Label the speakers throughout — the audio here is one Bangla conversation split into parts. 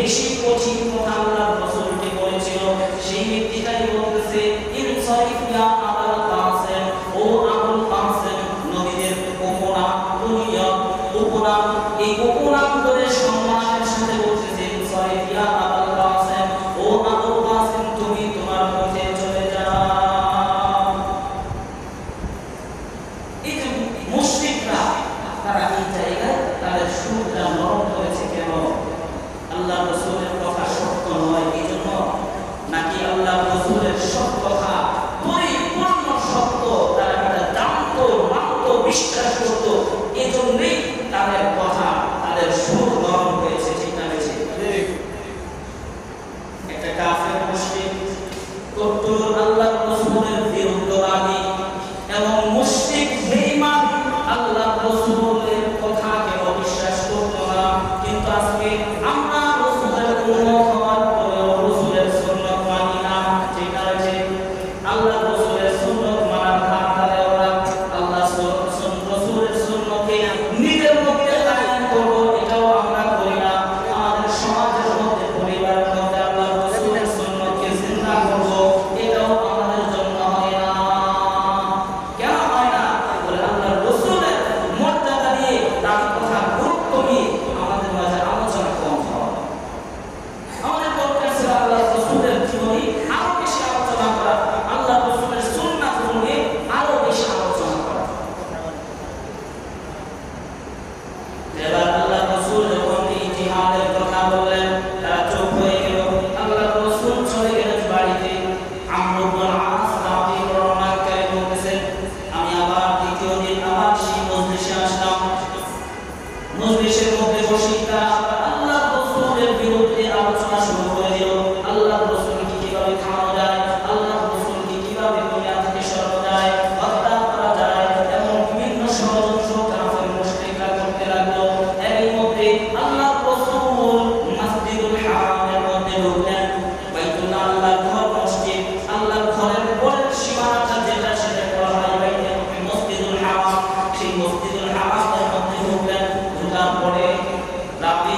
Speaker 1: বেশি কঠিন কথা আল্লাহ রাসূলকে বলেছিল, সেই ব্যক্তিটাই বলতেছে ইনসারিফ ইয়া আবুল কাসিম, ও আবুল কাসিম, নবীদের উপনাম দুনিয়া উপনাম, এই উপনাম করে সম্মানের সাথে বলতেছে ইনসারিফ ইয়া আবুল কাসিম, ও আবুল কাসিম তুমি তোমার পথে চলে যাও। এই যে মুশরিকরা তারা এই জায়গায় তাদের সুরটা নরম করেছে কেন? আল্লাহ রাসূলের কথা সত্য নয় এই জন্য, নাকি আল্লাহ রাসূলের সব কথা পরিপূর্ণ সত্য, তারা এটা জানতো, মানতো, বিশ্বাস করতো, এই জন্যই তাদের কথা, তাদের সুর নরম হয়েছে। ঠিক না বেশি? একটা কাফের মুশরিক কট্টর আল্লাহ রাসূলের বিরুদ্ধবাদী এবং মুশরিক বেঈমান আল্লাহ রাসূলের কথাকে অবিশ্বাস করতো না, কিন্তু আজকে আমরা রাসূলের উম্মত হওয়ার পরেও রাসূলের সুন্নাত মানি না। ঠিক আছে, আল্লাহ রাসূলের সুন্নাত মানার ধারে ওরা আল্লাহ রাসূলের সুন্নতকে নিজের মধ্যে কায়েম করব, এটাও আমরা করি না। আমাদের সমাজের মধ্যে, পরিবারের মধ্যে আল্লাহ রাসূলের সুন্নতকে জিন্দা করব, এটাও আমাদের জন্য হয় না। কেন হয় না? বলে আল্লাহ রাসূলের মর্যাদা দিয়ে, তার কথা গুরুত্ব দিয়ে আমাদের মাঝে আলোচনা কম হয়। আমাদের দরকার ছিল আল্লাহ রাসূলের জীবনী আরো বেশি আলোচনা করা, আল্লাহ রাসূলের সুন্নাত নিয়ে আরো বেশি আলোচনা করা। এবার আল্লাহ রাসূল যখন এই জিহাদের কথা বললেন, তারা চুপ হয়ে গেল। আল্লাহ রাসূল চলে গেলেন বাড়িতে। আমর ইবনে আস রাদিয়াল্লাহু আনহু বলতেছেন, আমি আবার দ্বিতীয় দিন আবার সেই মজলিসে আসলাম। মজলিসের মধ্যে বসে তারা আল্লাহ রাসূলের বিরুদ্ধে আলোচনা শুরু করে দিল। আল্লাহ রাসূলকে কিভাবে খাওয়া যায়, আল্লাহ রাসূলকে কিভাবে দুনিয়া থেকে সরানো যায়, হত্যা করা যায়, এবং বিভিন্ন ষড়যন্ত্র কাফের মুশরিকরা করতে লাগলো। এর মধ্যে আল্লাহ রাসূল মসজিদুল হারামের মধ্যে ঢুকলেন। বাইতুল্লাহ আল্লাহর ঘর, মসজিদ, আল্লাহর ঘরের পরের সীমানাটা যেটা, সেটা বলা হয় বাইতুল মসজিদুল হারাম। সেই মসজিদুল হারামের মধ্যে ঢুকলেন। ঢোকার পরে রাতে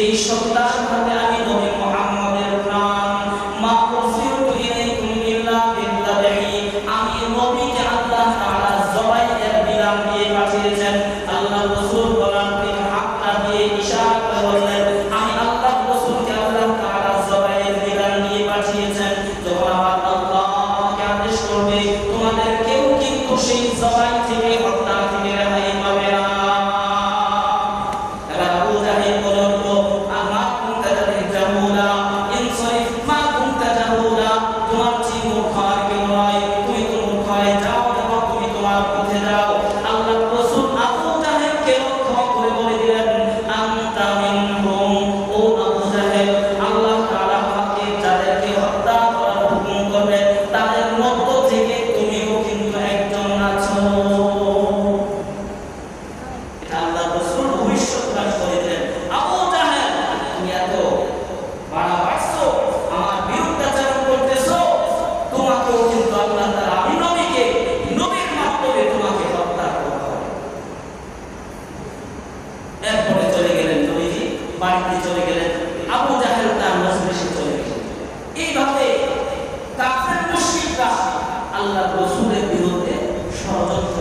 Speaker 1: এই সপ্তাহে আমি নবী মুহাম্মদের প্রাণ মা উরসিলতু ইলাইকুম ইল্লা বিল্লাহি, আমি নবীকে আল্লাহ তাআলা জবাইয়ের বিধান দিয়ে পাঠিয়েছেন। আল্লাহ রাসূল বলেন তিনি হাতটা দিয়ে ইশারা করে বললেন আমি আল্লাহ রাসূলকে আল্লাহ তাআলা জবাইয়ের বিধান দিয়ে পাঠিয়েছেন। যখন আমার আল্লাহকে আদেশ করবে তোমাদের কেউ কিন্তু সেই জবাই থেকে হত্যা থেকে রেহাই পাবে না। এবার আবু জাহেল বলল আমা কুনতা জাহুলা ইনসারিফ মা কুনতা জাহুলা, তোমার যে মূর্খ আর কেউ নয়, তুমি তো মূর্খ হয়ে যাও এবং তুমি তোমার পথে যাও। আল্লাহ রাসূল আবু জাহেলকে লক্ষ্য করে বলে দিলেন আনতা মিনহুম, ও আবু জাহেল আল্লাহ তাআলা আমাকে যাদেরকে হত্যা করার হুকুম করবে তাদের মধ্য থেকে তুমিও কিন্তু একজন আছো। আল্লাহ রাসূল ভবিষ্যৎবাণী করে দিলেন আবু জাহেল তুমি এত বাড়াবাড়ছো, আমার বিরুদ্ধাচরণ করতেছো, তোমাকেও কিন্তু আল্লাহ তাআলা আমি নবীকে নবীর মাধ্যমে তোমাকে হত্যা করা হবে। এরপরে চলে গেলেন নবীজি বাড়িতে চলে গেলেন, আবু জাহেল তার মজলিসে চলে গেলেন। এইভাবে কাফের মুশরিকরা আল্লাহর রাসূলের বিরুদ্ধে ষড়যন্ত্র